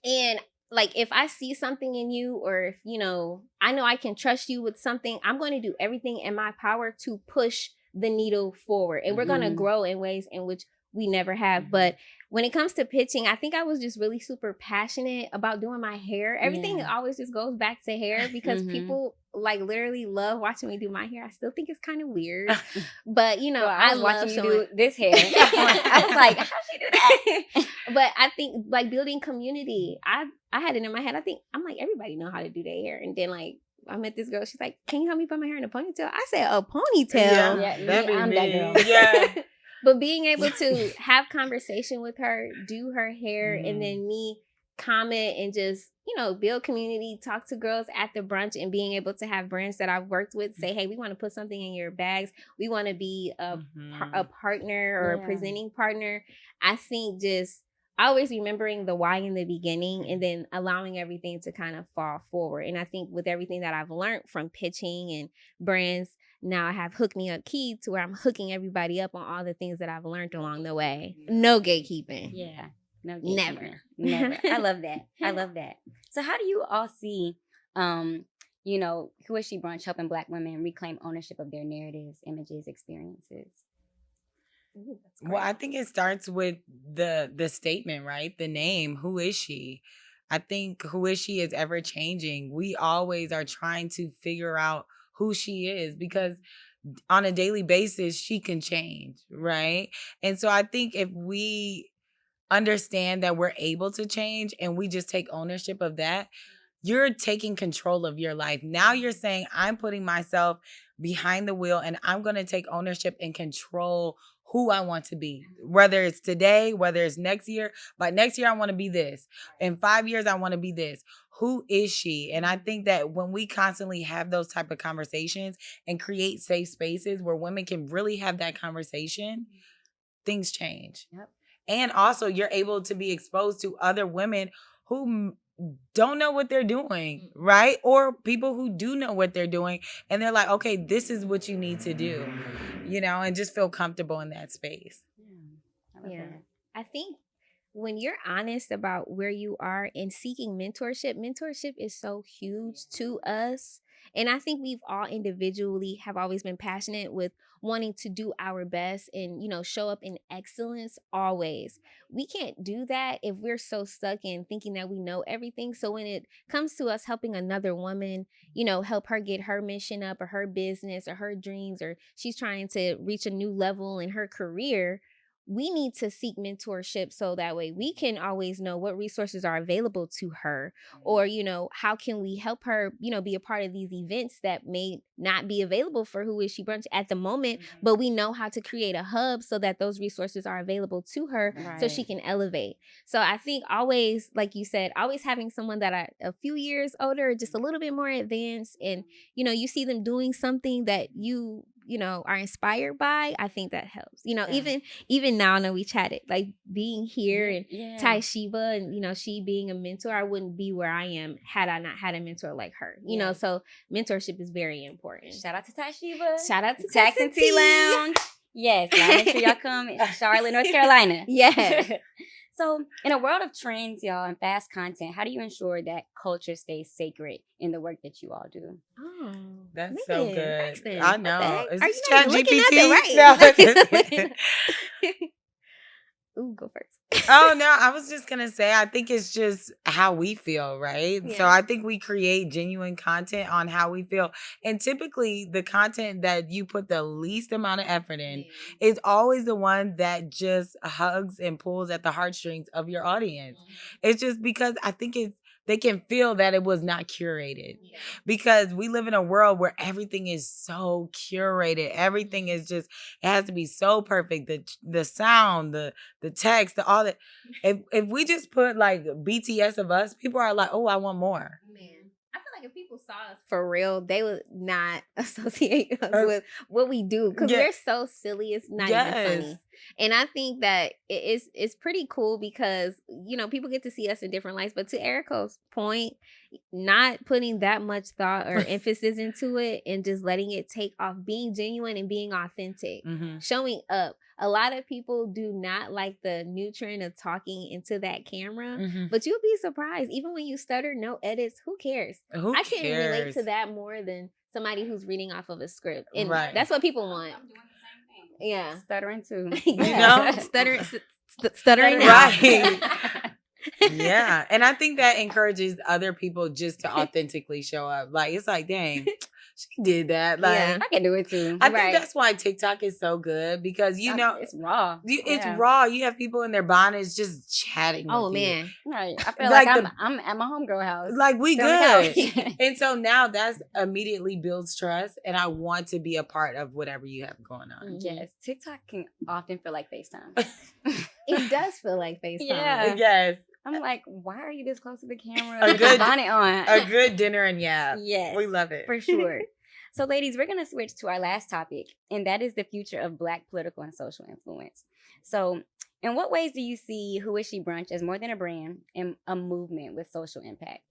and like if I see something in you, or if I know I can trust you with something, I'm going to do everything in my power to push the needle forward. And we're going to grow in ways in which we never have. But when it comes to pitching, I think I was just really super passionate about doing my hair. Everything always just goes back to hair because people like literally love watching me do my hair. I still think it's kind of weird, but well, I was watching you do this hair. I was like, how she do that? But I think like building community, I had it in my head. I'm like, everybody know how to do their hair. And then like I met this girl. She's like, can you help me put my hair in a ponytail? I said, a ponytail? I'm that girl. Yeah. But being able to have conversation with her, do her hair, and then me comment and just, build community, talk to girls at the brunch, and being able to have brands that I've worked with say, hey, we want to put something in your bags. We want to be a partner or a presenting partner. I think just always remembering the why in the beginning and then allowing everything to kind of fall forward. And I think with everything that I've learned from pitching and brands, now I have Hook Me Up Key to where I'm hooking everybody up on all the things that I've learned along the way. No gatekeeping. Yeah. No gatekeeping. Never. I love that. I love that. So how do you all see, Who Is She Brunch helping Black women reclaim ownership of their narratives, images, experiences? Ooh, well, I think it starts with the statement, right? The name, who is she? I think who is she is ever changing. We always are trying to figure out who she is because on a daily basis, she can change, right? And so I think if we understand that we're able to change and we just take ownership of that, you're taking control of your life. Now you're saying, I'm putting myself behind the wheel and I'm going to take ownership and control who I want to be, whether it's today, whether it's next year. By next year, I want to be this. In 5 years, I want to be this. Who is she? And I think that when we constantly have those type of conversations and create safe spaces where women can really have that conversation, things change. Yep. And also you're able to be exposed to other women who don't know what they're doing, right? Or people who do know what they're doing and they're like, okay, this is what you need to do, and just feel comfortable in that space. Yeah. I think when you're honest about where you are and seeking mentorship is so huge to us. And I think we've all individually have always been passionate with wanting to do our best and, show up in excellence always. We can't do that if we're so stuck in thinking that we know everything. So when it comes to us helping another woman, help her get her mission up or her business or her dreams, or she's trying to reach a new level in her career, we need to seek mentorship so that way we can always know what resources are available to her, or, how can we help her, be a part of these events that may not be available for Who Is She Brunch at the moment, but we know how to create a hub so that those resources are available to her so she can elevate. So I think always, like you said, always having someone that are a few years older, just a little bit more advanced, and, you see them doing something that you are inspired by, I think that helps. Even now, I know we chatted, like being here and Ty Shiva and, she being a mentor, I wouldn't be where I am had I not had a mentor like her, so mentorship is very important. Shout out to Ty Shiva. Shout out to Tax and Tea Lounge. Yes, y'all make sure y'all come in Charlotte, North Carolina. Yes. So in a world of trends, y'all, and fast content, how do you ensure that culture stays sacred in the work that you all do? Oh, that's man, so good. Excellent. I know. Okay. Is Are this you not Chat looking GPT? at it right? No. Ooh, go first. Oh no, I was just gonna say I think it's just how we feel, right? So Yeah. I think we create genuine content on how we feel. And typically the content that you put the least amount of effort in is always the one that just hugs and pulls at the heartstrings of your audience. It's just because I think they can feel that it was not curated. Because we live in a world where everything is so curated. Everything is just, it has to be so perfect. The sound, the text, all that. If we just put like BTS of us, people are like, oh, I want more. Man, I feel like if people saw us for real, they would not associate us with what we do because Yeah. we're so silly. It's not even funny. And I think that it's pretty cool because, you know, people get to see us in different lights. But to Erica's point, not putting that much thought or emphasis into it and just letting it take off, being genuine and being authentic, showing up. A lot of people do not like the new trend of talking into that camera, but you'll be surprised. Even when you stutter, no edits, who cares? I can relate to that more than somebody who's reading off of a script. And that's what people want. I'm doing the same thing. Yeah. Stuttering too. You know? Stuttering now. Right. Yeah. And I think that encourages other people just to authentically show up. Like, it's like, dang, she did that. Like, Yeah. I can do it too. I think that's why TikTok is so good because, you know, it's raw. It's raw. You have people in their bonnets just chatting. Oh, with man. You. Right. I feel like I'm at my homegirl house. Like, we good. And so now that's immediately builds trust. And I want to be a part of whatever you have going on. Yes. TikTok can often feel like FaceTime. It does feel like FaceTime. Yeah. Yes. I'm like, why are you this close to the camera? A with your good bonnet on. A good dinner and yeah. Yes. We love it. For sure. So, ladies, we're going to switch to our last topic, and that is the future of Black political and social influence. So, in what ways do you see Who Is She Brunch as more than a brand and a movement with social impact?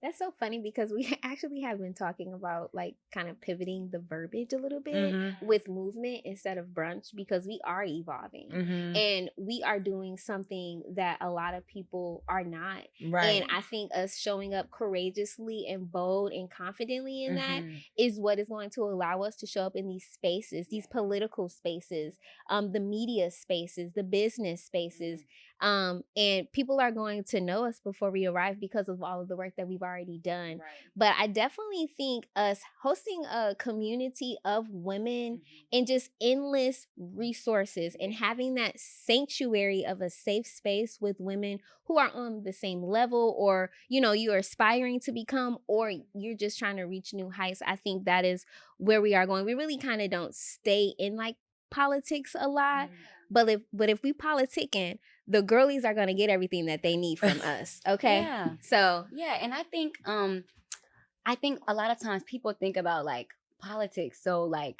That's so funny because we actually have been talking about like kind of pivoting the verbiage a little bit with movement instead of brunch because we are evolving and we are doing something that a lot of people are not. Right. And I think us showing up courageously and bold and confidently in that is what is going to allow us to show up in these spaces, these political spaces, the media spaces, the business spaces. And people are going to know us before we arrive because of all of the work that we've already done. Right. But I definitely think us hosting a community of women and just endless resources and having that sanctuary of a safe space with women who are on the same level or, you know, you're aspiring to become or you're just trying to reach new heights. I think that is where we are going. We really kind of don't stay in like politics a lot. But if we politicking, the girlies are gonna get everything that they need from us. Okay. Yeah. So yeah, and I think a lot of times people think about like politics, so like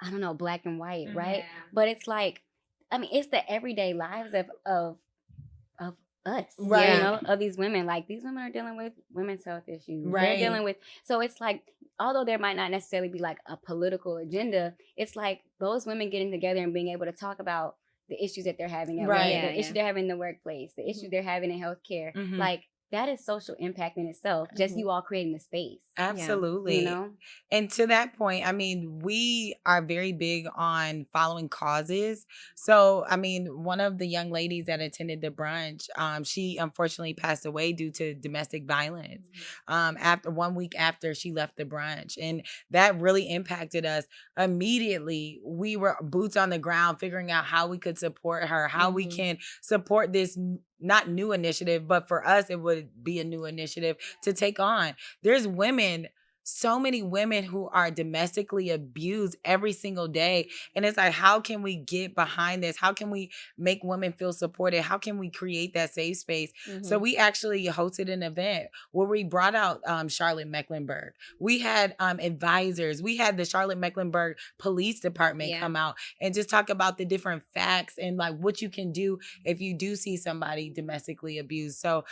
I don't know, black and white, right? Yeah. But it's like, I mean, it's the everyday lives of us, right? You know, of these women. Like these women are dealing with women's health issues. Right. They're dealing with, so it's like, although there might not necessarily be like a political agenda, it's like those women getting together and being able to talk about the issues that they're having at work, the issues they're having in the workplace, the issues they're having in healthcare. Like that is social impact in itself. Just you all creating the space. Absolutely. You know? And to that point, I mean, we are very big on following causes. So, I mean, one of the young ladies that attended the brunch, she unfortunately passed away due to domestic violence. After 1 week after she left the brunch. And that really impacted us. Immediately, we were boots on the ground, figuring out how we could support her, how we can support this not new initiative, but for us, it would be a new initiative to take on. There's women, so many women who are domestically abused every single day. And it's like, how can we get behind this? How can we make women feel supported? How can we create that safe space? So we actually hosted an event where we brought out Charlotte Mecklenburg. We had advisors. We had the Charlotte Mecklenburg Police Department come out and just talk about the different facts and like what you can do if you do see somebody domestically abused. So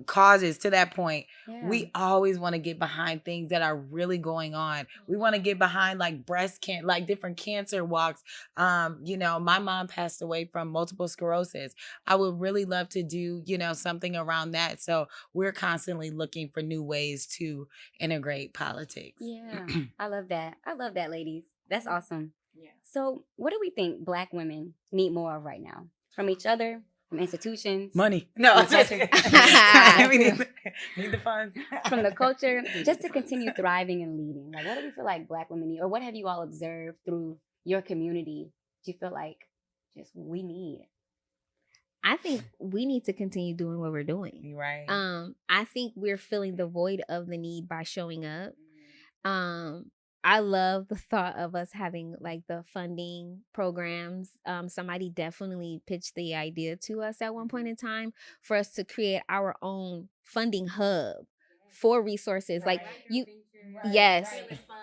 causes, to that point, we always want to get behind things that are really going on. We want to get behind like breast cancer, like different cancer walks. You know, my mom passed away from multiple sclerosis. I would really love to do, you know, something around that. So we're constantly looking for new ways to integrate politics. Yeah. I love that. I love that, ladies. That's awesome. Yeah. So what do we think Black women need more of right now? from each other, from institutions, Money. No. We need the funds. from the culture, just to continue thriving and leading? Like, what do we feel like Black women need? Or what have you all observed through your community? Do you feel like just we need? I think we need to continue doing what we're doing. Right. I think we're filling the void of the need by showing up. I love the thought of us having like the funding programs. Somebody definitely pitched the idea to us at one point in time for us to create our own funding hub for resources. Like you, yes,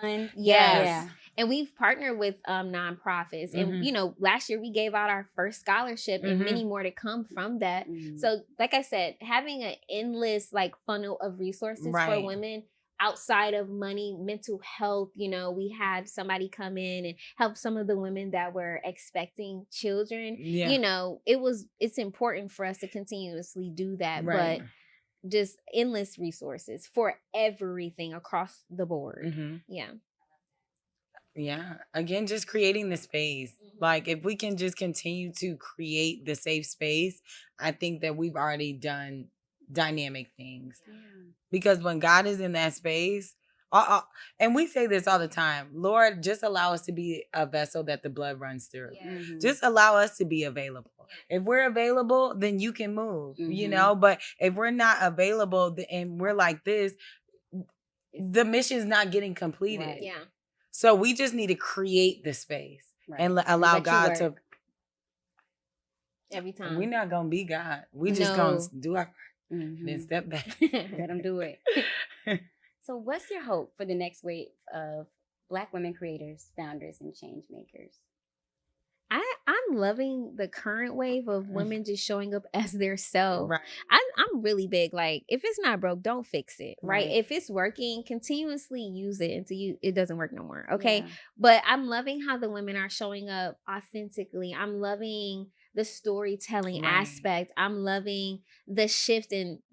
Fund. yes. Yeah. And we've partnered with nonprofits. And, last year we gave out our first scholarship and many more to come from that. So, like I said, having an endless like funnel of resources for women outside of money, mental health, we had somebody come in and help some of the women that were expecting children. It's important for us to continuously do that. But just endless resources for everything across the board. Yeah. Again, just creating the space. Like, if we can just continue to create the safe space, I think that we've already done dynamic things. Because when God is in that space, and we say this all the time, Lord, just allow us to be a vessel that the blood runs through. Just allow us to be available. If we're available, then you can move, But if we're not available and we're like this, the mission's not getting completed. So we just need to create the space and allow God to. Every time. We're not going to be God. We just going to do our then step back. Let them do it. So what's your hope for the next wave of Black women creators, founders, and change makers? I'm loving the current wave of women just showing up as their self. I'm really big. Like, if it's not broke, don't fix it. Right? If it's working, continuously use it until it doesn't work no more. Okay. But I'm loving how the women are showing up authentically. I'm loving the storytelling aspect. I'm loving the shift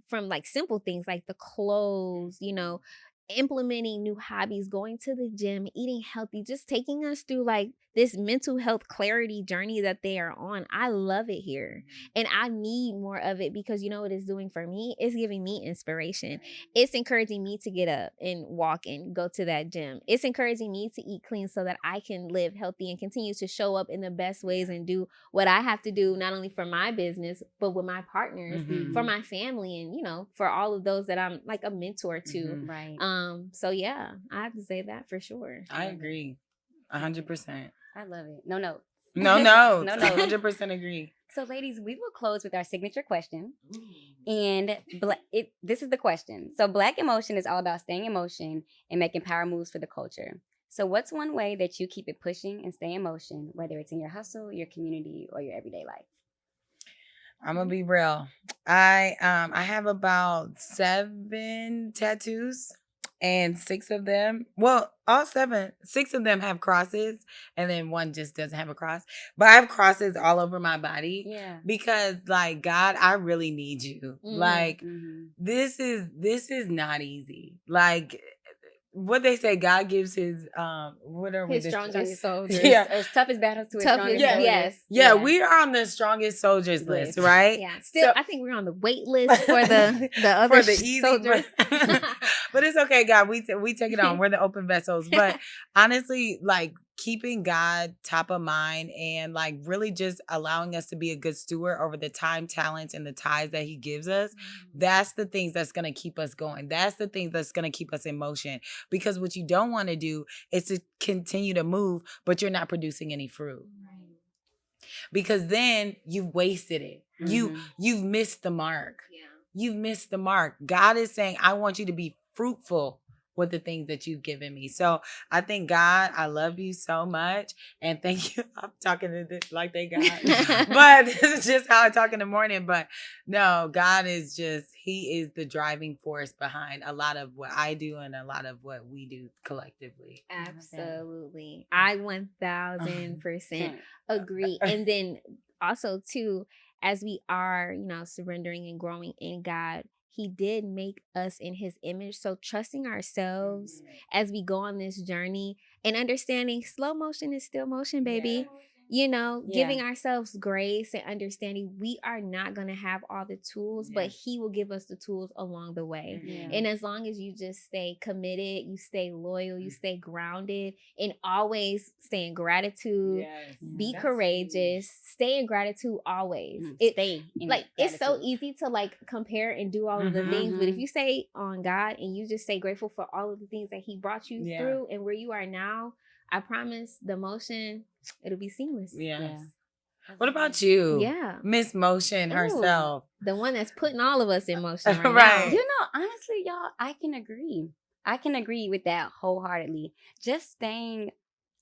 from like simple things like the clothes, implementing new hobbies, going to the gym, eating healthy, just taking us through like this mental health clarity journey that they are on. I love it here. And I need more of it because you know what it's doing for me? It's giving me inspiration. It's encouraging me to get up and walk and go to that gym. It's encouraging me to eat clean so that I can live healthy and continue to show up in the best ways and do what I have to do, not only for my business, but with my partners, for my family, and, for all of those that I'm like a mentor to. So yeah, I have to say that for sure. I agree. 100%. I love it. No notes. No. 100% agree. So ladies, we will close with our signature question. And this is the question. So Black emotion is all about staying in motion and making power moves for the culture. So what's one way that you keep it pushing and stay in motion, whether it's in your hustle, your community, or your everyday life? I'm gonna be real. I have about 7 tattoos. And 6 of them, all 7, 6 of them have crosses, and then 1 just doesn't have a cross. But I have crosses all over my body. Because, like, God, I really need you. Like, this is not easy. Like, what they say, God gives his strongest soldiers. His toughest battles to his strongest soldiers. Yeah, we are on the strongest soldiers list, right? Yeah. Still, I think we're on the wait list for the other soldiers. But it's okay, God. We take it on. We're the open vessels. But honestly, like, keeping God top of mind and like really just allowing us to be a good steward over the time, talents, and the ties that he gives us. That's the things that's going to keep us going. That's the things that's going to keep us in motion. Because what you don't want to do is to continue to move, but you're not producing any fruit. Because then you've wasted it. You've missed the mark. You've missed the mark. God is saying, I want you to be fruitful with the things that you've given me. So I think, God, I love you so much. And thank you. I'm talking to this like they got. But this is just how I talk in the morning. But no, God is he is the driving force behind a lot of what I do and a lot of what we do collectively. Absolutely. I 1000% agree. And then also too, as we are, surrendering and growing in God, he did make us in his image. So trusting ourselves as we go on this journey and understanding slow motion is still motion, baby. giving ourselves grace and understanding we are not going to have all the tools, but he will give us the tools along the way. And as long as you just stay committed, you stay loyal, you stay grounded, and always stay in gratitude, be courageous, stay in gratitude always. It's so easy to like compare and do all of the things, but if you stay on God and you just stay grateful for all of the things that he brought you through and where you are now, I promise the motion, it'll be seamless. What about you? Miss Motion herself. The one that's putting all of us in motion right now. Honestly, y'all, I can agree. I can agree with that wholeheartedly. Just staying,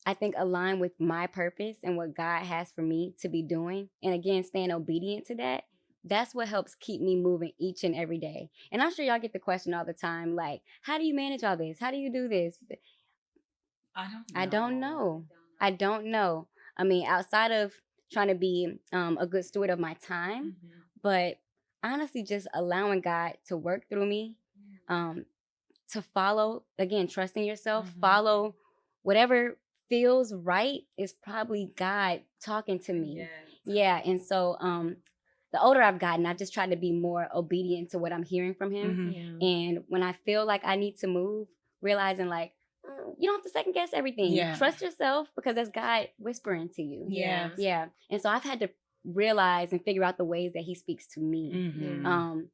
I think, aligned with my purpose and what God has for me to be doing. And again, staying obedient to that. That's what helps keep me moving each and every day. And I'm sure y'all get the question all the time, like, how do you manage all this? How do you do this? I don't know. I mean, outside of trying to be a good steward of my time, but honestly, just allowing God to work through me, to follow, again, trusting yourself, follow whatever feels right is probably God talking to me. And so the older I've gotten, I've just tried to be more obedient to what I'm hearing from him. And when I feel like I need to move, realizing like, you don't have to second guess everything. Trust yourself because that's God whispering to you. And so I've had to realize and figure out the ways that he speaks to me.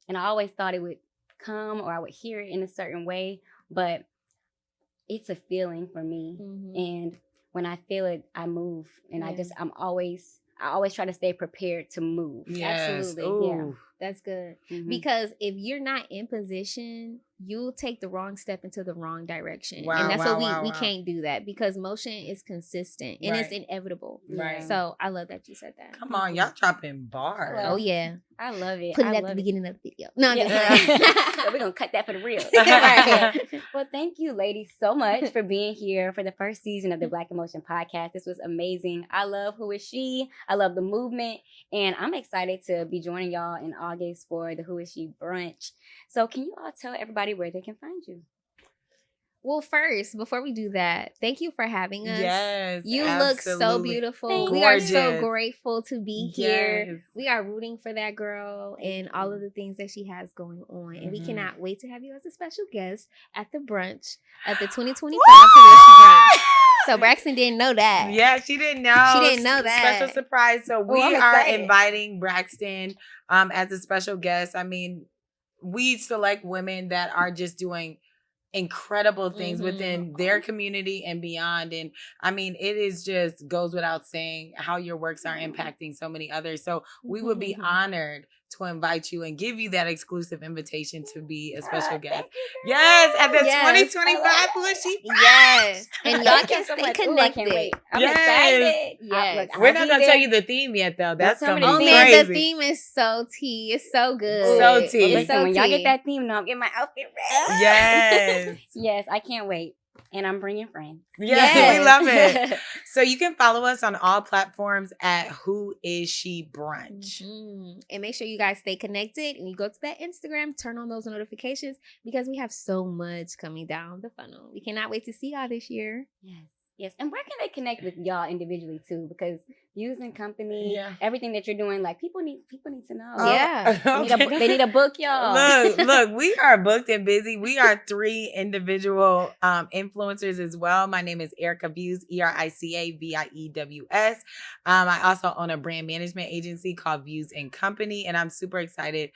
And I always thought it would come or I would hear it in a certain way, but it's a feeling for me. And when I feel it, I move. And I always try to stay prepared to move. Absolutely. That's good. Because if you're not in position, you'll take the wrong step into the wrong direction. And that's what we can't do that because motion is consistent and it's inevitable. So I love that you said that. Come on, y'all dropping bars. Oh, yeah. I love it. Put it at the beginning of the video. No, I'm just we're going to cut that for the real. Well, thank you, ladies, so much for being here for the first season of the Black Emotion Podcast. This was amazing. I love Who Is She? I love the movement. And I'm excited to be joining y'all in August for the Who Is She Brunch. So can you all tell everybody where they can find you? Well, first, before we do that, thank you for having us. Yes, you look so beautiful. We are so grateful to be here. We are rooting for that girl and all of the things that she has going on. And we cannot wait to have you as a special guest at the brunch at the 2025 Who Is She Brunch. So Braxton didn't know that. Yeah, she didn't know. She didn't know that. Special surprise. So we are inviting Braxton as a special guest. I mean, we select women that are just doing incredible things within their community and beyond. And I mean, it is just goes without saying how your works are impacting so many others. So we would be honored to invite you and give you that exclusive invitation to be a special guest. Yes, at the 2025 Who Is She Brunch. Yes. And y'all can stay connected. Ooh, I can't wait. I'm excited. Yes. We're not going to tell you the theme yet, though. That's going to be crazy. Man, the theme is so tea. It's so good. So tea. Well, listen, when y'all get that theme, I'm getting my outfit ready. Yes. Yes, I can't wait. And I'm bringing friends. Yes, we love it. So you can follow us on all platforms at Who Is She Brunch. And make sure you guys stay connected and you go to that Instagram, turn on those notifications because we have so much coming down the funnel. We cannot wait to see y'all this year. Yes. And where can they connect with y'all individually too? Because using company, everything that you're doing, like people need to know. They need a book, y'all. Look, we are booked and busy. We are 3 individual influencers as well. My name is Erica Views, ERICAVIEWS. I also own a brand management agency called Views and Company, and I'm super excited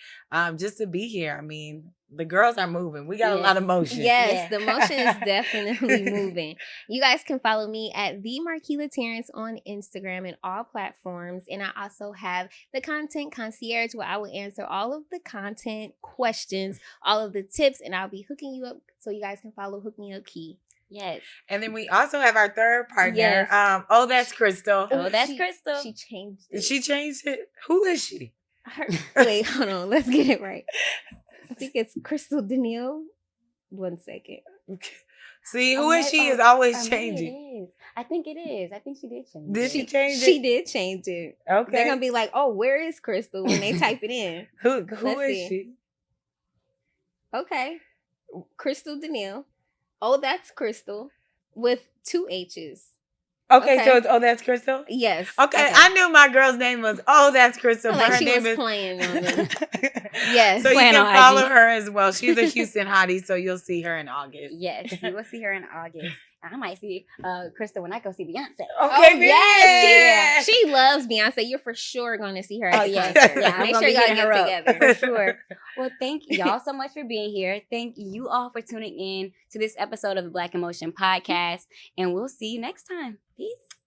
just to be here. I mean, the girls are moving. We got a lot of motion. Yes, the motion is definitely moving. You guys can follow me at the Markela Tarrance on Instagram and all platforms. And I also have the Content Concierge where I will answer all of the content questions, all of the tips, and I'll be hooking you up so you guys can follow Hook Me Up Key. Yes. And then we also have our third partner. Yes. That's Crystal. Crystal. She changed it. She changed it? Who is she? Wait, hold on. Let's get it right. I think it's Crystal Danelle. 1 second. See, Who Is She is always changing. I think it is. I think she did change it. Did she change it? She did change it. Okay. They're going to be like, oh, where is Crystal when they type it in? Who is she? Okay. Crystal Danelle. Oh, that's Crystal with 2 H's. Okay, Okay. so it's Oh That's Crystal? Yes. Okay, I knew my girl's name was Oh That's Crystal, but Like her she name was is playing on them. Yes. So you Playing can on follow IG. her as well. She's a Houston hottie, so you'll see her in August. Yes, you will see her in August. I might see Krista when I go see Beyonce. Okay, yes, she loves Beyonce. You're for sure going to see her at Oh, the yes. concert. Yeah, I'm Make gonna sure be y'all hitting her get up, together. for sure. Well, thank y'all so much for being here. Thank you all for tuning in to this episode of the Black Emotion Podcast, and we'll see you next time. Peace.